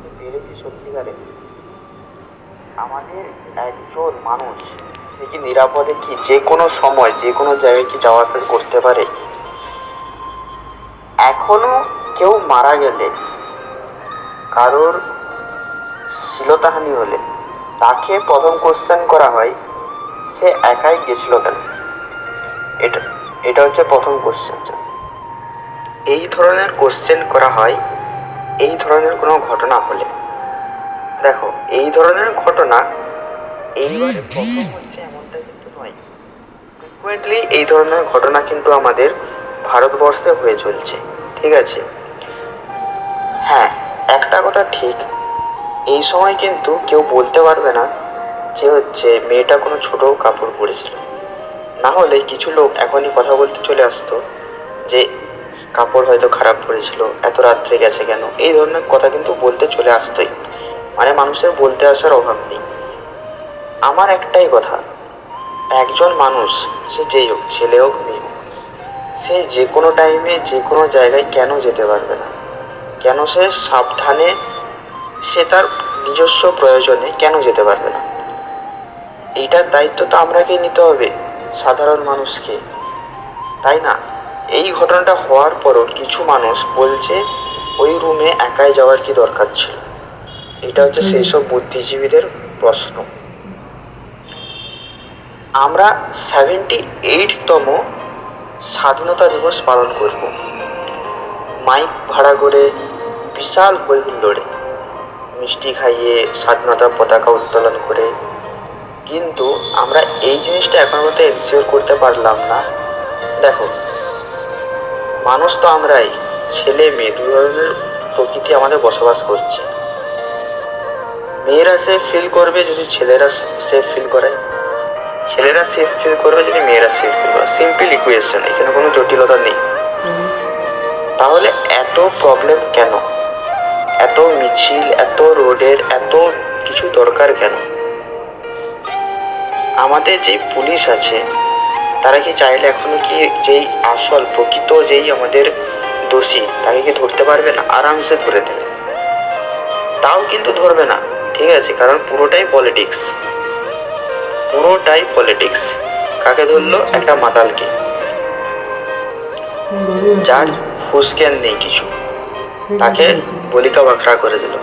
বুঝতে পেরেছি সত্যিকারে আমাদের একজন মানুষ সে কি নিরাপদে কি যে কোনো সময় যে কোনো জায়গায় কি যাওয়া আসা করতে পারে? এখনো কেউ মারা গেলে, কারোর শ্লীলতাহানি হলে তাকে প্রথম কোশ্চেন করা হয় সে একাই গেছিল কেন। এটা এটা হচ্ছে প্রথম কোশ্চেন। এই ধরনের কোশ্চেন করা হয় এই ধরনের কোনো ঘটনা হলে। দেখো, এই ধরনের ঘটনা এইবারে প্রথম হচ্ছে এমনটা কিন্তু নয়, ফ্রিকুয়েন্টলি এই ধরনের ঘটনা কিন্তু আমাদের ভারতবর্ষে হয়ে চলছে। ঠিক আছে, হ্যাঁ, একটা কথা ঠিক, এই সময় কিন্তু কেউ বলতে পারবে না যে হচ্ছে মেয়েটা কোনো ছোট কাপড় পরেছিল। না হলে কিছু লোক এখনই কথা বলতে চলে আসতো যে কাপড় হয়তো খারাপ পড়েছিল, এত রাত্রে গেছে কেন, এই ধরনের কথা কিন্তু বলতে চলে আসতোই। মানে মানুষের বলতে আসার অভাব নেই। আমার একটাই কথা, একজন মানুষ সে যেই হোক, ছেলে হোক মেয়ে হোক, সে যে কোনো টাইমে যে কোনো জায়গায় কেন যেতে পারবে না? কেন সে সাবধানে সে তার নিজস্ব প্রয়োজনে কেন যেতে পারবে না? এইটার দায়িত্ব তো আমরাকেই নিতে হবে, সাধারণ মানুষকে, তাই না? এই ঘটনাটা হওয়ার পরও কিছু মানুষ বলছে ওই রুমে একাই যাওয়ার কি দরকার ছিল। এটা হচ্ছে সেই সব বুদ্ধিজীবীদের প্রশ্ন। আমরা 78তম স্বাধীনতা দিবস পালন করব মাইক ভাড়া করে, বিশাল হৈহুল্লোড়ে, মিষ্টি খাইয়ে, স্বাধীনতা পতাকা উত্তোলন করে। কিন্তু আমরা এই জিনিসটা এখন পর্যন্ত এনশিওর করতে পারলাম না। দেখো, মানুষ তো আমরাই, ছেলে মেয়ে দু ধরনের প্রকৃতি আমাদের বসবাস করছে। মেয়েরা সেফ ফিল করবে যদি ছেলেরা সেফ ফিল করায়, ছেলেরা সেফ ফিল করবে যদি মেয়েরা সেফ ফিল করে। সিম্পল ইকুয়েশন, এখানে কোনো জটিলতা নেই। তাহলে এত প্রবলেম কেন? এত মিছিল, এত রোডের এত কিছু দরকার কেন? আমাদের যে পুলিশ আছে তারা কি চাইলে এখনো কি যেই আসল প্রকৃত যেই আমাদের দোষী তাকে কি ধরতে পারবে না? আরামসে ধরে দেবে, তাও কিন্তু ধরবে না। ঠিক আছে, কারণ পুরোটাই পলিটিক্স, পুরোটাই পলিটিক্স। কাকে ধরলো? একটা মাতালকে, যার হুঁশজ্ঞান নেই কিছু, তাকে বলিকা বাখরা করে দিল।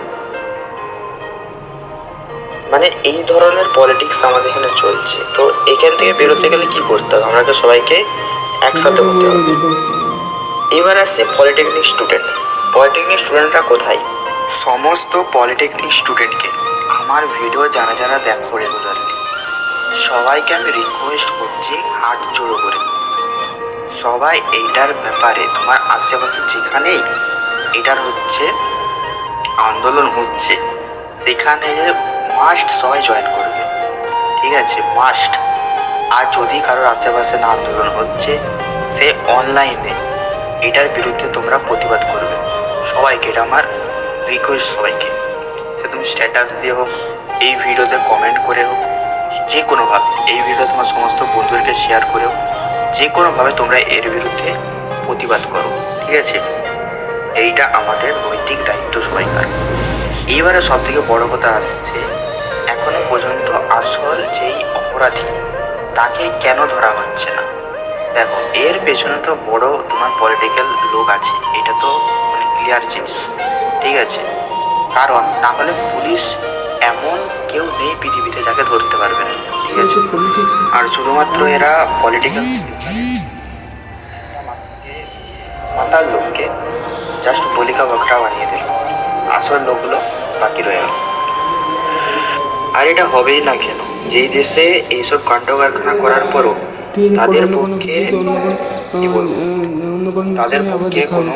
মানে এই ধরনের পলিটিক্স আমাদের এখানে চলছে। তো এখান থেকে বেরোতে গেলে কি করতে হবে? আমাকে সবাইকে একসাথে হতে হবে। এবার আসছে পলিটেকনিক স্টুডেন্ট। পলিটেকনিক স্টুডেন্টরা কোথায়? সমস্ত পলিটেকনিক স্টুডেন্টকে, আমার ভিডিও যারা যারা দেখো রেগুলারলি, সবাইকে আমি রিকোয়েস্ট করছি হাত জোড়ো করে, সবাই এইটার ব্যাপারে তোমার আশেপাশে যেখানেই এটার হচ্ছে আন্দোলন হচ্ছে সেখানে মাস্ট সবাই জয়েন করবে। ঠিক আছে, মাস্ট। আর যদি কারোর আশেপাশে না আন্দোলন হচ্ছে, সে অনলাইনে এটার বিরুদ্ধে তোমরা প্রতিবাদ করবে। সবাইকে, এটা আমার রিকোয়েস্ট সবাইকে। সে তুমি স্ট্যাটাস দিয়ে হোক, এই ভিডিওতে কমেন্ট করে হোক, যে কোনোভাবে এই ভিডিও তোমার সমস্ত বন্ধুদেরকে শেয়ার করে হোক, যে কোনোভাবে তোমরা এর বিরুদ্ধে প্রতিবাদ করো। ঠিক আছে, এইটা আমাদের নৈতিক দায়িত্ব সবাইকার। এইবারে সব থেকে বড় কথা আসছে, এখনো পর্যন্ত আসল যেই অপরাধী তাকে কেন ধরা হচ্ছে না? দেখো, এর পেছনে তো বড় তোমার পলিটিক্যাল লোক আছে, এটা তো মানে ক্লিয়ার জিনিস। ঠিক আছে, কারণ না হলে পুলিশ এমন কেউ নেই পৃথিবীতে যাকে ধরতে পারবে না। ঠিক আছে, আর শুধুমাত্র এরা পলিটিক্যাল মাতাল লোককে জাস্ট বলিকা বকরা বানিয়ে দিল, আসল লোকগুলো বাকি রয়ে গেল। আর এটা হবেই না কেন? যেই দেশে এইসব কাণ্ড কারখানা করার পরও তাদের পক্ষে কি বলবো, তাদের পক্ষে কোনো